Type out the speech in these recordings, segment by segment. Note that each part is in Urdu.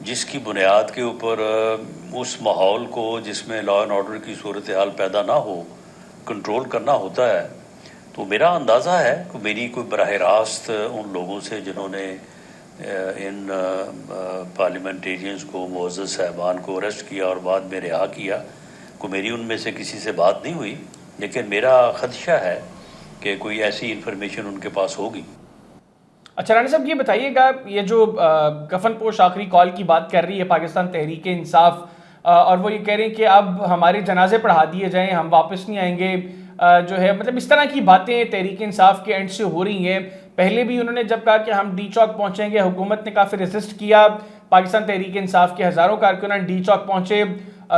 جس کی بنیاد کے اوپر اس ماحول کو جس میں لا اینڈ آرڈر کی صورتحال پیدا نہ ہو کنٹرول کرنا ہوتا ہے. تو میرا اندازہ ہے کہ میری کوئی براہ راست ان لوگوں سے جنہوں نے ان پارلیمنٹیرینز کو معزز صاحبان کو اریسٹ کیا اور بعد میں رہا کیا کو میری ان میں سے کسی سے بات نہیں ہوئی، لیکن میرا خدشہ ہے کہ کوئی ایسی انفارمیشن ان کے پاس ہوگی. اچھا رانا صاحب یہ بتائیے گا، یہ جو کفن پوش آخری کال کی بات کر رہی ہے پاکستان تحریک انصاف، اور وہ یہ کہہ رہے ہیں کہ اب ہمارے جنازے پڑھا دیے جائیں، ہم واپس نہیں آئیں گے، جو ہے مطلب اس طرح کی باتیں تحریک انصاف کے اینڈ سے ہو رہی ہیں. پہلے بھی انہوں نے جب کہا کہ ہم ڈی چوک پہنچیں گے، حکومت نے کافی ریزسٹ کیا، پاکستان تحریک انصاف کے ہزاروں کارکنان ڈی چوک پہنچے،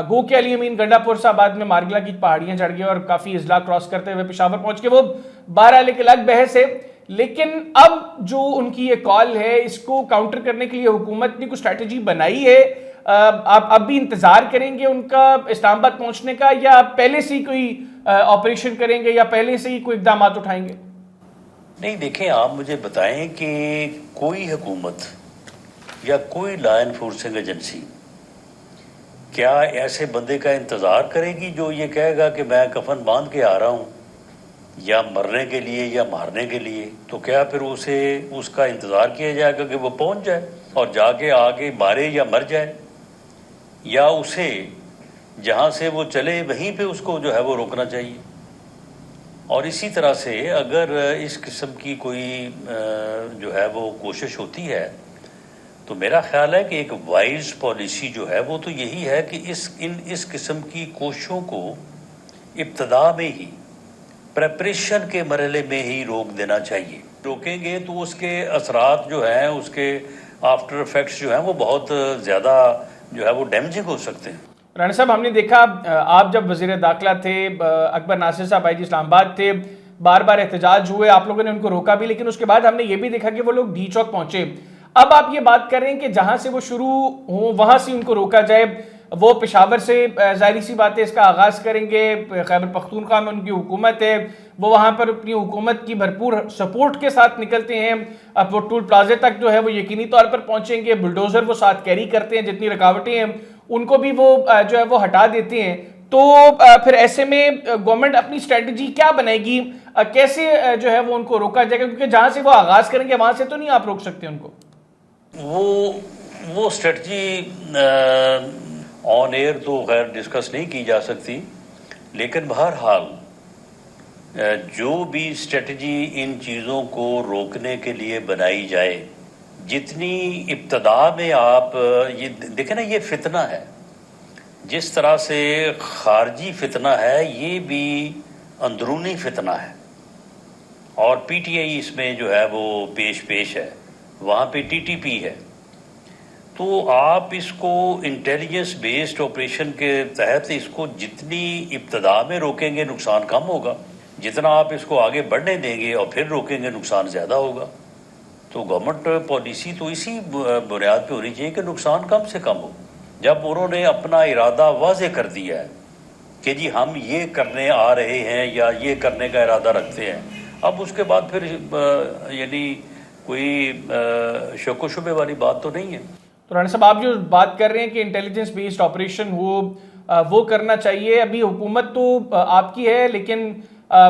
گو کے علی امین گنڈا پور بعد میں مارگلا کی پہاڑیاں چڑھ گئے اور کافی اضلاع کراس کرتے ہوئے پشاور پہنچ گئے. وہ بہرحال ایک الگ بحث ہے، لیکن اب جو ان کی یہ کال ہے اس کو کاؤنٹر کرنے کے لیے حکومت نے کوئی اسٹریٹجی بنائی ہے؟ آپ اب بھی انتظار کریں گے ان کا اسلام آباد پہنچنے کا، یا پہلے سے ہی کوئی آپریشن کریں گے، یا پہلے سے ہی کوئی اقدامات اٹھائیں گے؟ نہیں دیکھیں، آپ مجھے بتائیں کہ کوئی حکومت یا کوئی لا انفورسنگ ایجنسی کیا ایسے بندے کا انتظار کرے گی جو یہ کہے گا کہ میں کفن باندھ کے آ رہا ہوں یا مرنے کے لیے یا مارنے کے لیے؟ تو کیا پھر اسے اس کا انتظار کیا جائے گا کہ وہ پہنچ جائے اور جا کے آگے مارے یا مر جائے، یا اسے جہاں سے وہ چلے وہیں پہ اس کو جو ہے وہ روکنا چاہیے؟ اور اسی طرح سے اگر اس قسم کی کوئی جو ہے وہ کوشش ہوتی ہے تو میرا خیال ہے کہ ایک وائز پالیسی جو ہے وہ تو یہی ہے کہ اس قسم کی کوششوں کو ابتدا میں ہی پریپریشن کے مرحلے میں ہی روک دینا چاہیے. روکیں گے تو اس کے اثرات جو ہیں، اس کے آفٹر افیکٹس جو ہیں وہ بہت زیادہ جو ہے وہ ڈیمیجنگ ہو سکتے ہیں. رانا صاحب ہم نے دیکھا آپ جب وزیر داخلہ تھے، اکبر ناصر صاحب آئی جی اسلام آباد تھے، بار بار احتجاج ہوئے، آپ لوگوں نے ان کو روکا بھی، لیکن اس کے بعد ہم نے یہ بھی دیکھا کہ وہ لوگ ڈی چوک پہنچے. اب آپ یہ بات کر رہے ہیں کہ جہاں سے وہ شروع ہوں وہاں سے ان کو روکا جائے. وہ پشاور سے ظاہری سی بات ہے اس کا آغاز کریں گے، خیبر پختونخوا میں ان کی حکومت ہے، وہ وہاں پر اپنی حکومت کی بھرپور سپورٹ کے ساتھ نکلتے ہیں. اب وہ ٹول پلازے تک جو ہے وہ یقینی طور پر پہنچیں گے، بلڈوزر وہ ساتھ کیری کرتے ہیں، جتنی رکاوٹیں ہیں ان کو بھی وہ جو ہے وہ ہٹا دیتے ہیں. تو پھر ایسے میں گورنمنٹ اپنی اسٹریٹجی کیا بنائے گی؟ کیسے جو ہے وہ ان کو روکا جائے گا؟ کیونکہ جہاں سے وہ آغاز کریں گے وہاں سے تو نہیں آپ روک سکتے ان کو. وہ اسٹریٹجی آن ایئر تو خیر ڈسکس نہیں کی جا سکتی، لیکن بہرحال جو بھی اسٹریٹجی ان چیزوں کو روکنے کے لیے بنائی جائے، جتنی ابتدا میں آپ یہ دیکھیں نا، یہ فتنہ ہے، جس طرح سے خارجی فتنہ ہے یہ بھی اندرونی فتنہ ہے، اور پی ٹی آئی اس میں جو ہے وہ پیش ہے، وہاں پہ ٹی ٹی پی ہے. تو آپ اس کو انٹیلیجنس بیسڈ آپریشن کے تحت اس کو جتنی ابتدا میں روکیں گے نقصان کم ہوگا، جتنا آپ اس کو آگے بڑھنے دیں گے اور پھر روکیں گے نقصان زیادہ ہوگا. تو گورنمنٹ پالیسی تو اسی بنیاد پہ ہونی چاہیے کہ نقصان کم سے کم ہو. جب انہوں نے اپنا ارادہ واضح کر دیا ہے کہ جی ہم یہ کرنے آ رہے ہیں یا یہ کرنے کا ارادہ رکھتے ہیں، اب اس کے بعد پھر یعنی کوئی شک و شبے والی بات تو نہیں ہے. تو رانا صاحب آپ جو بات کر رہے ہیں کہ انٹیلیجنس بیسڈ آپریشن ہو، وہ کرنا چاہیے. ابھی حکومت تو آپ کی ہے، لیکن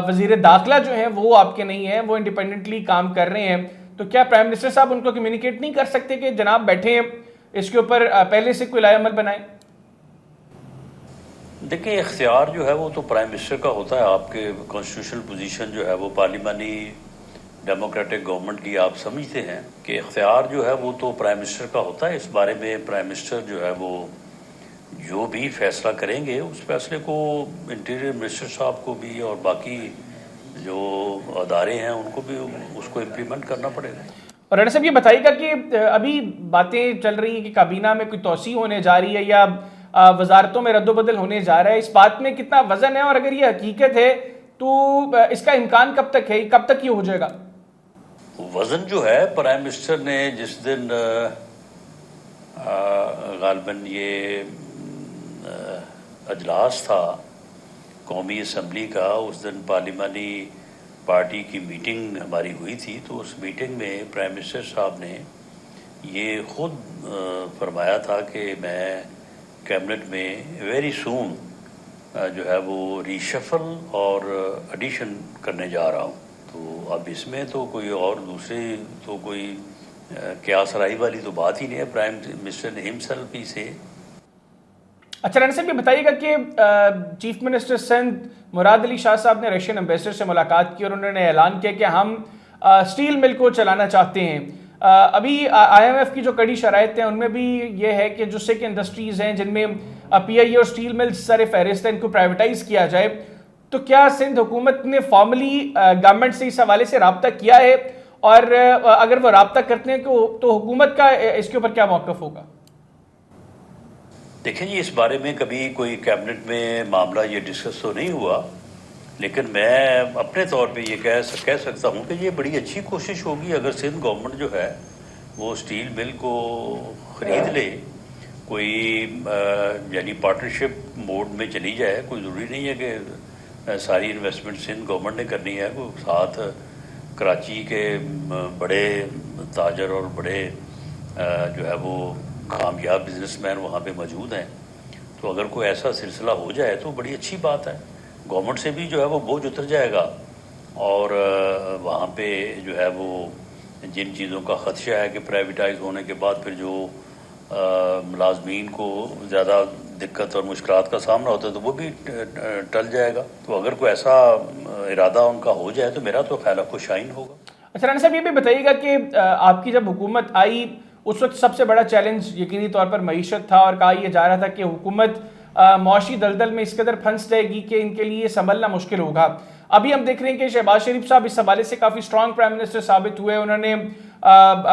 وزیر داخلہ جو ہیں وہ آپ کے نہیں ہیں، وہ انڈیپینڈنٹلی کام کر رہے ہیں. تو کیا پرائم منسٹر صاحب ان کو کمیونیکیٹ نہیں کر سکتے کہ جناب بیٹھے ہیں اس کے اوپر پہلے سے کوئی لائے عمل بنائیں؟ دیکھیں، اختیار جو ہے وہ تو پرائم منسٹر کا ہوتا ہے. آپ کے کانسٹیٹیوشنل پوزیشن جو ہے وہ پارلیمانی ڈیموکریٹک گورنمنٹ کی آپ سمجھتے ہیں کہ اختیار جو ہے وہ تو پرائم منسٹر کا ہوتا ہے. اس بارے میں پرائم منسٹر جو ہے وہ جو بھی فیصلہ کریں گے اس فیصلے کو انٹیریئر منسٹر صاحب کو بھی اور باقی جو ادارے ہیں ان کو بھی اس کو امپلیمنٹ کرنا پڑے گا. اور رانا صاحب یہ بتائیے گا کہ ابھی باتیں چل رہی ہیں کہ کابینہ میں کوئی توسیع ہونے جا رہی ہے یا وزارتوں میں رد و بدل ہونے جا رہا ہے، اس بات میں کتنا وزن ہے؟ اور اگر یہ حقیقت ہے تو اس کا امکان کب تک ہے، کب تک یہ ہو جائے گا؟ وزن جو ہے، پرائم منسٹر نے جس دن غالباً یہ اجلاس تھا قومی اسمبلی کا، اس دن پارلیمانی پارٹی کی میٹنگ ہماری ہوئی تھی، تو اس میٹنگ میں پرائم منسٹر صاحب نے یہ خود فرمایا تھا کہ میں کیبنٹ میں ویری سون جو ہے وہ ریشفل اور ایڈیشن کرنے جا رہا ہوں. تو اب اس میں تو کوئی اور دوسرے تو کوئی قیاس رائی والی تو بات ہی نہیں ہے. پرائم منسٹر نے ہمسیلف ہی سے. اچھا رانا صاحب یہ بتائیے گا کہ چیف منسٹر سندھ مراد علی شاہ صاحب نے رشین ایمبیسڈر سے ملاقات کی اور انہوں نے اعلان کیا کہ ہم اسٹیل مل کو چلانا چاہتے ہیں. ابھی آئی ایم ایف کی جو کڑی شرائط ہیں ان میں بھی یہ ہے کہ جو سکھ انڈسٹریز ہیں جن میں پی آئی اے اور اسٹیل مل سر فہرست ہیں ان کو پرائیویٹائز کیا جائے. تو کیا سندھ حکومت نے فارملی گورنمنٹ سے اس حوالے سے رابطہ کیا ہے اور اگر وہ رابطہ کرتے ہیں تو حکومت کا اس کے اوپر کیا موقف ہوگا؟ دیکھیں جی اس بارے میں کبھی کوئی کیبنٹ میں معاملہ یہ ڈسکس تو نہیں ہوا، لیکن میں اپنے طور پہ یہ کہہ سکتا ہوں کہ یہ بڑی اچھی کوشش ہوگی اگر سندھ گورنمنٹ جو ہے وہ اسٹیل مل کو خرید لے، کوئی یعنی پارٹنرشپ موڈ میں چلی جائے. کوئی ضروری نہیں ہے کہ ساری انویسٹمنٹ سندھ گورنمنٹ نے کرنی ہے. وہ ساتھ کراچی کے بڑے تاجر اور بڑے جو ہے وہ کامیاب بزنس مین وہاں پہ موجود ہیں. تو اگر کوئی ایسا سلسلہ ہو جائے تو بڑی اچھی بات ہے. گورنمنٹ سے بھی جو ہے وہ بوجھ اتر جائے گا اور وہاں پہ جو ہے وہ جن چیزوں کا خدشہ ہے کہ پرائیویٹائز ہونے کے بعد پھر جو ملازمین کو زیادہ دقت اور مشکلات کا سامنا ہوتا ہے تو وہ بھی ٹل جائے گا. تو اگر کوئی ایسا ارادہ ان کا ہو جائے تو میرا تو خیال ہے خوش آئند ہوگا. اچھا رانا صاحب یہ بھی بتائیے گا کہ آپ کی جب حکومت آئی اس وقت سب سے بڑا چیلنج یقینی طور پر معیشت تھا اور کہا یہ جا رہا تھا کہ حکومت معاشی دلدل میں اس قدر پھنس جائے گی کہ ان کے لیے سنبھلنا مشکل ہوگا. ابھی ہم دیکھ رہے ہیں کہ شہباز شریف صاحب اس حوالے سے کافی اسٹرانگ پرائم منسٹر ثابت ہوئے. انہوں نے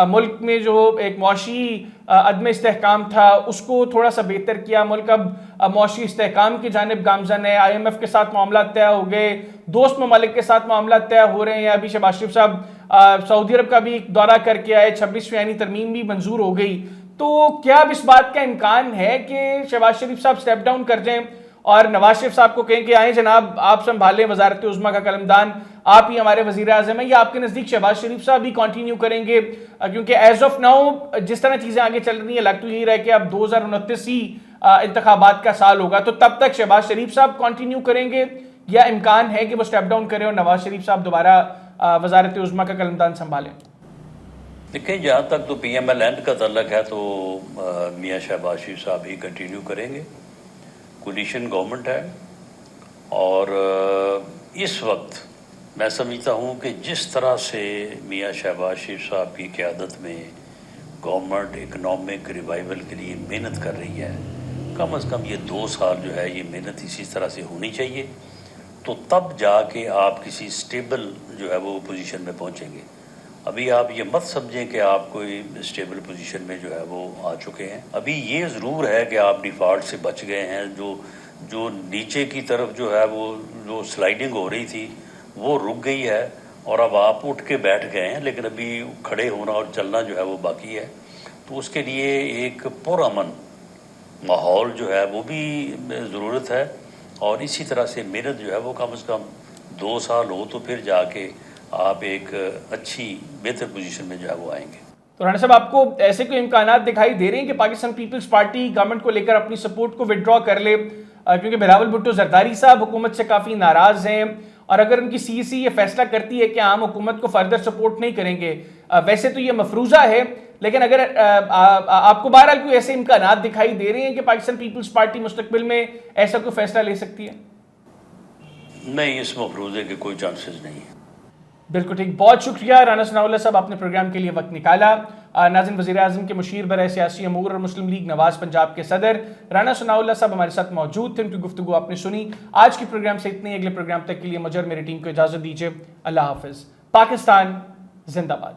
ملک میں جو ایک معاشی عدم استحکام تھا اس کو تھوڑا سا بہتر کیا. ملک اب معاشی استحکام کی جانب گامزن ہے. آئی ایم ایف کے ساتھ معاملات طے ہو گئے, دوست ممالک کے ساتھ معاملات طے ہو رہے ہیں. ابھی شہباز شریف صاحب سعودی عرب کا بھی ایک دورہ کر کے آئے, 26ویں یعنی ترمیم بھی منظور ہو گئی. تو کیا اب اس بات کا امکان ہے کہ شہباز شریف صاحب سٹیپ ڈاؤن کر جائیں اور نواز شریف صاحب کو کہیں کہ آئیں جناب آپ سنبھالیں وزارت عظمیٰ کا قلمدان, آپ ہی ہمارے وزیر اعظم ہیں, یا آپ کے نزدیک شہباز شریف صاحب بھی کنٹینیو کریں گے؟ کیونکہ ایز آف ناؤ جس طرح چیزیں آگے چل رہی ہیں لگ تو یہی رہے کہ اب 2029 ہی انتخابات کا سال ہوگا, تو تب تک شہباز شریف صاحب کنٹینیو کریں گے یا امکان ہے کہ وہ سٹیپ ڈاؤن کریں اور نواز شریف صاحب دوبارہ وزارت عظمیٰ کا قلمدان سنبھالیں؟ دیکھیں جہاں تک تو پی ایم ایل اینڈ کا تعلق ہے تو میاں شہباز شریف صاحب ہی کنٹینیو کریں گے. کولیشن گورنمنٹ ہے اور اس وقت میں سمجھتا ہوں کہ جس طرح سے میاں شہباز شریف صاحب کی قیادت میں گورنمنٹ اکنامک ریوائول کے لیے محنت کر رہی ہے, کم از کم یہ 2 سال جو ہے یہ محنت اسی طرح سے ہونی چاہیے, تو تب جا کے آپ کسی سٹیبل جو ہے وہ پوزیشن میں پہنچیں گے. ابھی آپ یہ مت سمجھیں کہ آپ کوئی اسٹیبل پوزیشن میں جو ہے وہ آ چکے ہیں. ابھی یہ ضرور ہے کہ آپ ڈیفالٹ سے بچ گئے ہیں, جو نیچے کی طرف جو ہے وہ جو سلائڈنگ ہو رہی تھی وہ رک گئی ہے اور اب آپ اٹھ کے بیٹھ گئے ہیں, لیکن ابھی کھڑے ہونا اور چلنا جو ہے وہ باقی ہے. تو اس کے لیے ایک پرامن ماحول جو ہے وہ بھی ضرورت ہے, اور اسی طرح سے محنت جو ہے وہ کم از کم 2 سال ہو تو پھر جا کے آپ ایک اچھی بہتر پوزیشن میں جو ہے وہ آئیں گے. تو رانا صاحب آپ کو ایسے کوئی امکانات دکھائی دے رہے ہیں کہ پاکستان پیپلز پارٹی گورنمنٹ کو لے کر اپنی سپورٹ کو وڈرا کر لے؟ کیونکہ بلاول بھٹو زرداری صاحب حکومت سے کافی ناراض ہیں, اور اگر ان کی سی سی یہ فیصلہ کرتی ہے کہ ہم حکومت کو فردر سپورٹ نہیں کریں گے, ویسے تو یہ مفروضہ ہے, لیکن اگر آپ کو بہرحال کوئی ایسے امکانات دکھائی دے رہے ہیں کہ پاکستان پیپلز پارٹی مستقبل میں ایسا کوئی فیصلہ لے سکتی ہے؟ نہیں, اس مفروضے کے کوئی چانسز نہیں ہے. بالکل ٹھیک, بہت شکریہ رانا ثناء اللہ صاحب, آپ نے پروگرام کے لیے وقت نکالا. ناظرین, وزیر اعظم کے مشیر برائے سیاسی امور اور مسلم لیگ نواز پنجاب کے صدر رانا ثناء اللہ صاحب ہمارے ساتھ موجود تھے, ان کی گفتگو آپ نے سنی. آج کی پروگرام سے اتنے, اگلے پروگرام تک کے لیے مجھے اور میری ٹیم کو اجازت دیجیے. اللہ حافظ. پاکستان زندہ باد.